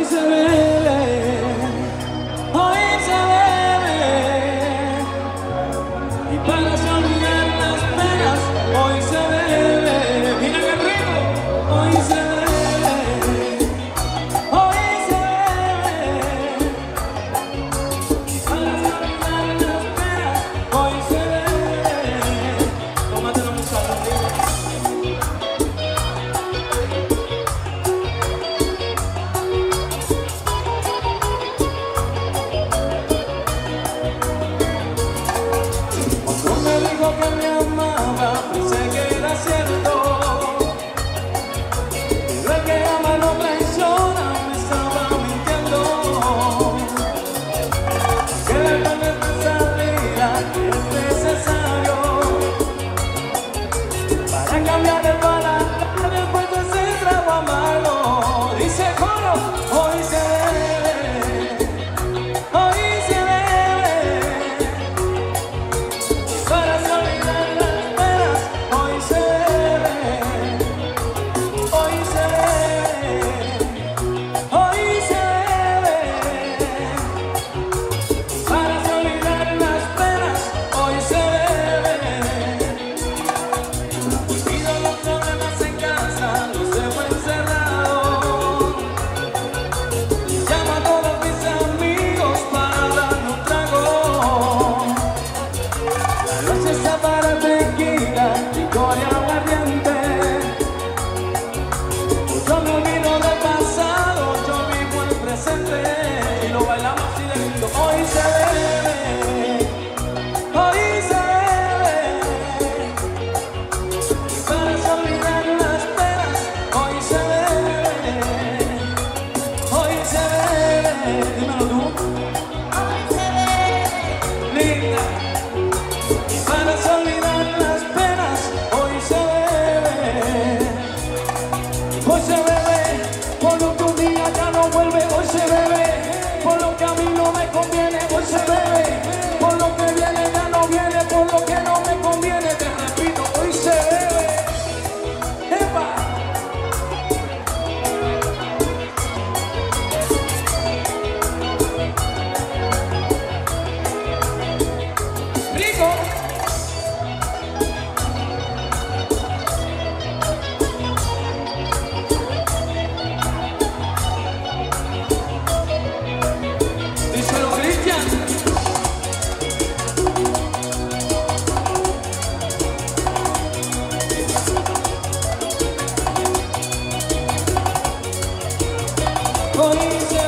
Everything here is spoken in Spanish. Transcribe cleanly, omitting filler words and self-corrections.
Hoy se bebe, hoy se bebe, y para olvidar las penas, hoy se bebe. Mira qué rico, hoy se bebe, hoy se bebe, y para olvidar las penas, hoy se bebe. Tómatelo mucho arriba. Que me amaba, pensé que era cierto, pero el que ama no traiciona, me estaba mintiendo. Que la ganas de salida es necesario para cambiar el paladar después de ese trago amargo. Dice coro, hoy se bebe, hoy se bebe, para olvidar las penas, hoy se bebe, hoy se bebe, hoy se bebe, para olvidar las penas, hoy se bebe. Olvido los problemas en casa, los dejo encerrados. Llamo a todos mis amigos para darme un trago. La noche está para tequila, licor y aguardiente. Yo me olvido del pasado, yo vivo el presente. Y lo bailamos así de lindo. Hoy se bebe, hoy se bebe, para olvidar las penas, hoy se bebe, hoy se bebe. Dímelo tú. Hoy se bebe, linda. Para olvidar las penas, hoy se bebe. Hoy se bebe, por lo que un día ya no vuelve. Hoy se bebe, por lo que a mí no me conviene. Hoy se bebe, por lo que viene ya no viene. Por lo que no me conviene, te repito, hoy se bebe. ¡Epa! ¡Rico! Díselo, Cristian. Hoy se